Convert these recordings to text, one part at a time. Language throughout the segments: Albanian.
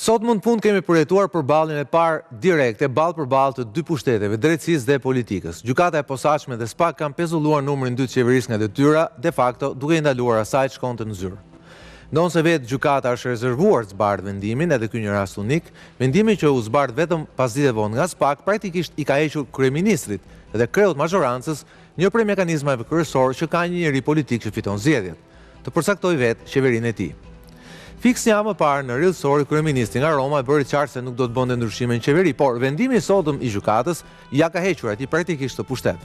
Sot mund pun kemi përjetuar përballjen e parë direkte ballë për ballë të dy pushteteve, drejtësisë dhe politikës. Gjykata e posaçme dhe SPAK kanë pezulluar numrin 2 të qeverisë nga detyra, de facto duke i ndaluar asaj të shkonte në zyrë. Ndonse vetë gjykata është rezervuar të zbardhë vendimin, edhe ky një rast unik, vendimi që u zbardh vetëm pas dite vonë nga SPAK praktikisht i ka hequr kryeministrit dhe kreut mazhorancës një prej mekanizmave kryesor që ka një njeri politik që fiton zgjedhjet, të përcaktoj vetë qeverinë e tij. Fiks një më parë në rrjedhësor kryeministri nga Roma e bëri qartë se nuk do të bënte ndryshime në qeveri, por vendimi i sotëm i gjykatës ja ka hequr atij praktikisht të pushtet.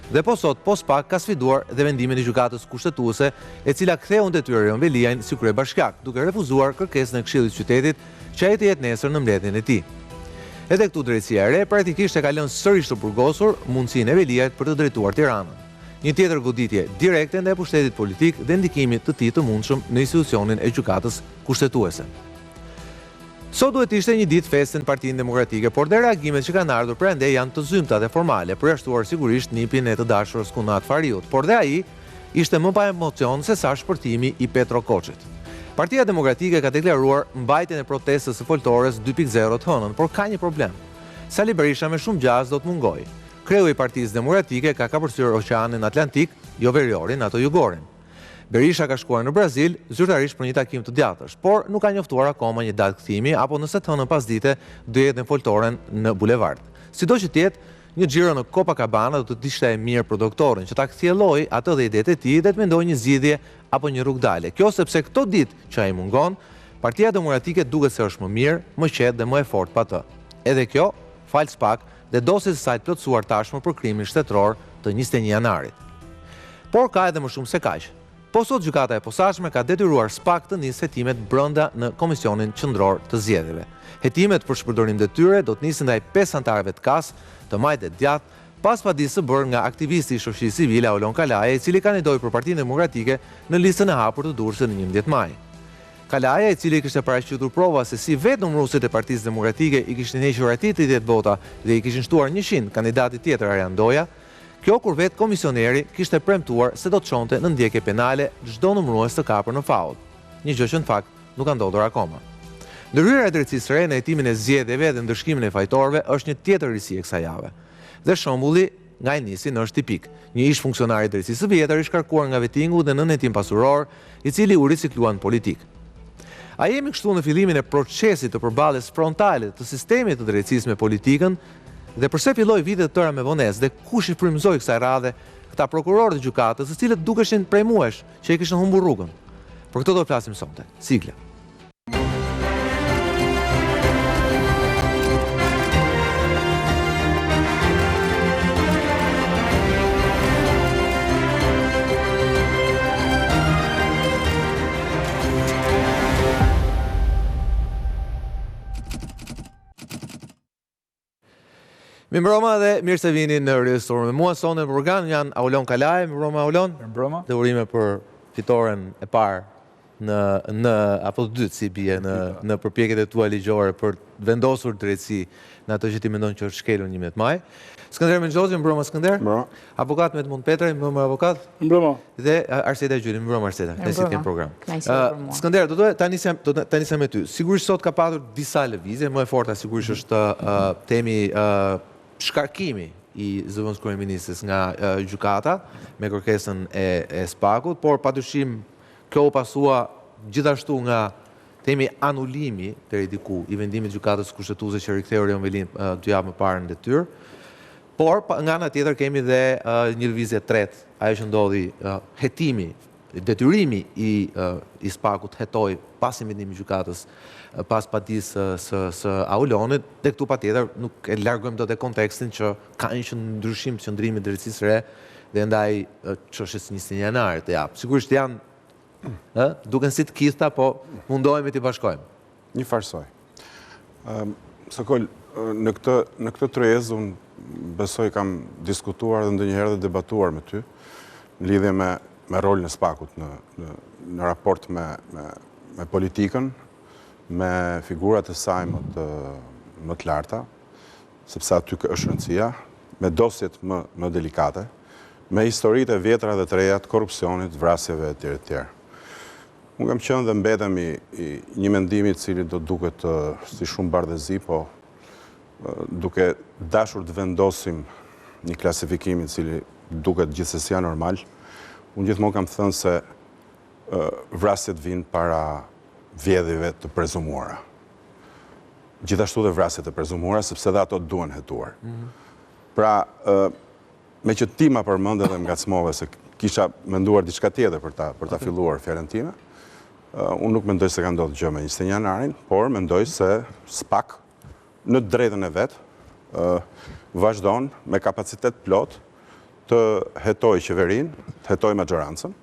Dhe po sot, po SPAK ka sfiduar dhe vendimin e gjykatës kushtetuese, e cila ktheu në detyrë Erion Veliajn si kryebashkiak, duke refuzuar kërkesën e Këshillit të Qytetit që ai të jetë nesër në mbledhjen e tij. Edhe këtu drejtësia e re praktikisht e ka lënë sërish të burgosur mundësinë e Veliajt për të drejtuar Tiranën. Një tjetër goditje direkte ndaj pushtetit politik dhe ndikimit të tij të mundshëm në institucionin e gjykatës kushtetuese. Sot duhet ishte një ditë feste në Partinë Demokratike, por dhe reagimet që kanë ardhur prandaj janë të zymta dhe formale, përjashtuar sigurisht nipin e të dashurës Kunat Fariut, por dhe ai ishte më pa emocion se sa shpërtimi i Petro Koçit. Partia Demokratike ka deklaruar mbajtjen e protestës së foltores 2.0 të hënën, por ka një problem. Sali Berisha me shumë gjaz do të mungojë. Kreu i Partisë Demokratike ka kapërcyer Oqeanin Atlantik, jo veriorin, ato jugorin. Berisha ka shkuar në Brazil, zyrtarisht për një takim të djatësh, por nuk ka njoftuar akoma një datë kthimi, apo nëse të hënën pasdite do jetë në foltoren në bulevard. Sido që tjetë, një xhiro në Copacabana do të ishte e mirë për doktorin, që ta kthjelloj atë dhe idetë e tij dhe të mendojë një zgjidhje apo një rrugdalje. Kjo sepse këto ditë që ai mungon, Partia Demokratike duket se është më mirë, më qetë dhe më e fortë pa të. Edhe kjo, fal SPAK, dhe dosjes së saj të plotësuar tashmë për krimin shtetëror të 21 janarit. Por ka edhe më shumë se kaq. Po sot gjykata e posaçme ka detyruar SPAK të nisë hetimet brenda në Komisionin Qendror të Zgjedhjeve. Hetimet për shpërdorim detyre do të nisin ndaj 5 anëtarëve të KAS, të majtë e djathtë, pas padisë së bërë nga aktivisti i shoqërisë civile Aulon Kalaja, i cili kandidoi për Partinë Demokratike në listën e hapur të Durrësit në 11 maj. Kalaja, i cili kishte paraqitur prova se si vetë numëruesit e Partisë Demokratike i kishin hequr atij 30 vota dhe i kishin shtuar 100 kandidatit tjetër Arjan Doja, kjo kur vetë komisioneri kishte premtuar se do të çonte në ndjekje penale çdo numërues të kapur në faull. Një gjë që në fakt nuk ka ndodhur akoma. Ndërhyrja e drejtësisë së re në hetimin e zgjedhjeve dhe ndërshkimin e fajtorëve është një tjetër risi e kësaj jave. Dhe shembulli nga i nisi është tipik. Një ish funksionar i drejtësisë së vjetër i shkarkuar nga vetingu dhe nën hetim pasuror, i cili u ricikluan politik. A jemi kështu në fillimin e procesit të përballjes frontale të sistemit të drejtësisë me politikën, dhe përse filloi vite të tëra me vonesë dhe kush i frymëzoi kësaj radhe këta prokurorë të gjykatës, të cilët dukeshin prej muesh që i kishin humbur rrugën. Për këtë do të flasim sonte. Sigla. Mirëmbrëma dhe mirë se vini në rrjedhësor me mua. Sonë në program janë Aulon Kalaj, mirëmbrëma Aulon. Mirëmbrëma. Dhe urime për fitoren e parë në apo të dytë si bie në përpjekjet e tua ligjore për vendosur drejtësi në ato që ti mendon që është shkelur 11 maj. Skënder Menxhozi, mirëmbrëma Skënder. Mirëmbrëma. Avokat Edmund Petrej, mirëmbrëma avokat. Mirëmbrëma. Dhe Arseta Gjyri, mirëmbrëma Arseta. Ne si kemi program. Skënder, do ta nisem me ty. Sigurisht sot ka patur disa lëvizje, më e forta sigurisht është temi shkarkimi i zëvendës kryeministrit nga gjykata me kërkesën e SPAK-ut, por padyshim kjo u pasua gjithashtu nga temi anulimi deri diku i vendimit të gjykatës kushtetuese që riktheu Erion Velin 2 javë më parë në detyrë. Por nga ana tjetër kemi dhe një lëvizje tretë, ajo që ndodhi hetimi, detyrimi i SPAK-ut hetoi pas vendimit të gjykatës pas padisë së Aulonit, dhe këtu patjetër nuk e largojmë dot e kontekstin që ka një ndryshim të qëndrimit drejtësisë së re dhe ndaj çështjes 21 janarit të japë. Sigurisht janë duken si të kithta, po mundohemi t'i bashkojmë. Një farsoj. Sokol, në këtë tërheqës unë besoj kam diskutuar dhe ndonjëherë dhe debatuar me ty në lidhje me rolin e SPAK-ut në raport me politikën, me figurat e saj më të larta, sepse aty është rëndësia, me dosjet më delikate, me historitë e vjetra dhe të reja të korrupsionit, vrasjeve etj. Unë kam qenë dhe mbetem i një mendimi i cili do duket si shumë bardhëzi, po duke dashur të vendosim një klasifikim i cili duket gjithsesi anormal, unë gjithmonë kam thënë se vrasjet vinë para vjedhjeve të prezumuara. Gjithashtu dhe vrasjet të prezumuara, sepse dhe ato duhen hetuar. Pra, me që ti ma përmend edhe më ngacmove se kisha menduar diçka tjetër për ta filluar fjalën time, unë nuk mendoj se ka ndodhur gjë me 21 janarin, por mendoj se SPAK në drejtën e vet vazhdon me kapacitet plot të hetoj qeverinë, të hetoj maxhorancën.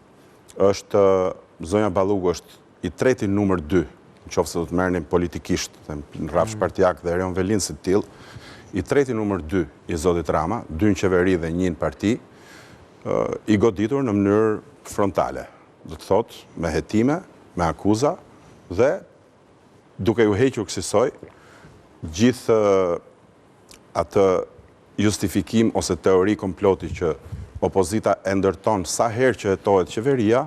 Zonja Ballugu është i treti numër 2, nëse do të merrnim politikisht, në rrafsh partijak dhe Erion Velin si të tillë, i treti numër 2 i zotit Rama, 2 në qeveri dhe 1 në parti, i goditur në mënyrë frontale. Do të thotë me hetime, me akuza dhe duke ju hequr kësaj gjithë atë justifikim ose teori komploti që opozita e ndërton sa herë që hetohet qeveria,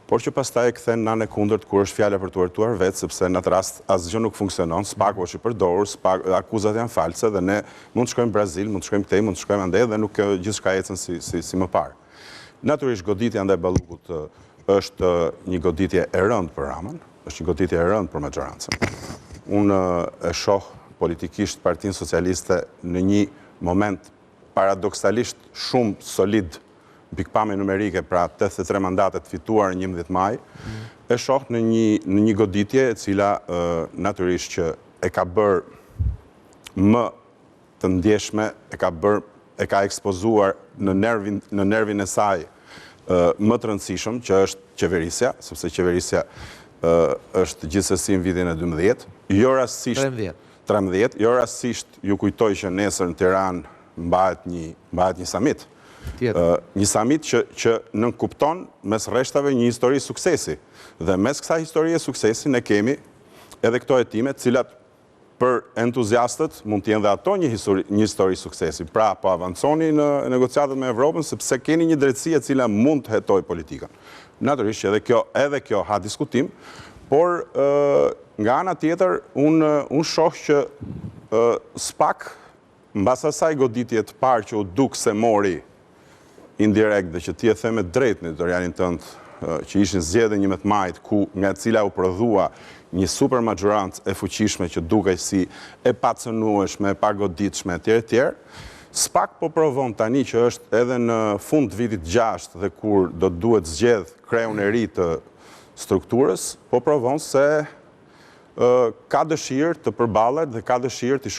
por që pastaj e kthen në anë kundërt kur është fjala për të urtuar vetë, sepse në atë rast asgjë nuk funksionon, SPAK-u është i përdorur, akuzat janë false dhe ne mund të shkojmë në Brazil, mund të shkojmë këtej, mund të shkojmë andej dhe nuk gjithçka ecën si më parë. Natyrisht goditja ndaj Ballugut është një goditje e rëndë për Ramën, është një goditje e rëndë për maxhorancën. Unë e shoh politikisht Partinë Socialiste në një moment paradoksalisht shumë solid pikpamje numerike, pra 83 mandatet fituar në 11 maj, e shoh në një goditje e cila natyrisht që e ka bërë më të ndjeshme, e ka ekspozuar në nervin e saj më të rëndësishëm, që është qeverisja, sepse qeverisja është gjithsesi në vitin e 12, jo rastësisht 13, jo rastësisht ju kujtoj që nesër në Tiranë mbahet një summit. Një summit që nënkupton mes rreshtave një histori suksesi. Dhe mes kësaj historie suksesi ne kemi edhe këto hetime, cilat për entuziastët mund t'jenë dhe ato një histori suksesi. Pra, po avanconi në negociatat me Evropën, sepse keni një drejtësi e cila mund të hetoj politikën. Natyrisht edhe kjo ha diskutim, por nga ana tjetër, unë shoh që SPAK, mbas asaj goditje të parë që u duk se mori indirekt dhe që ti e the me drejt në editorialin tënd, që ishin zgjedhje 11 majit, nga cila u prodhua një super maxhorancë e fuqishme që dukej si e pacënueshme, e pagoditshme etj. SPAK po provon tani që është edhe në fund të vitit 6 dhe kur do të duhet zgjedh kreun e ri të strukturës, po provon se ka dëshirë të përballet dhe ka dëshirë të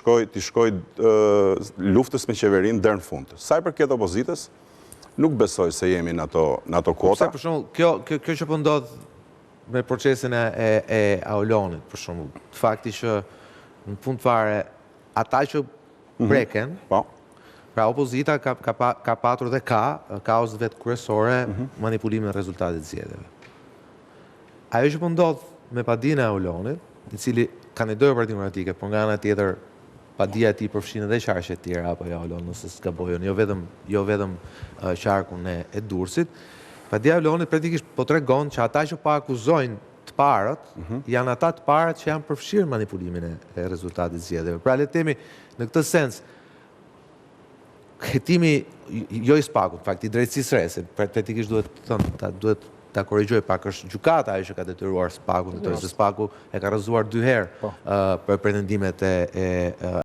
shkoj luftës me qeverinë deri në fund. Sa i përket opozitës, nuk besoj se jemi në ato kota. Për shembull, kjo që po ndodh me procesin e Aulonit, për shembull, fakti që në fund fare ata që preken, pra opozita ka patur dhe kauzën vetë kryesore manipulimin e rezultatit të zgjedhjeve. Ajo që po ndodh me padinë e Aulonit, i cili kandidoi Partinë Demokratike, por nga ana tjetër padia e tij përfshin edhe qarqe të tjera apo jo Aulon, nëse s'gabojën, jo vetëm qarkun e Durrësit. Padia e Aulonit praktikisht po tregon që ata që po akuzojnë të parët janë ata të parët që janë përfshirë manipulimin e rezultatit të zgjedhjeve. Pra le të themi në këtë sens hetimi jo i SPAK-ut, në fakt i drejtësisë së re, praktikisht duhet ta korrigjoj pak, është gjykata ajo që ka detyruar SPAK-un, se SPAK-u e ka rrëzuar 2 herë për pretendimet e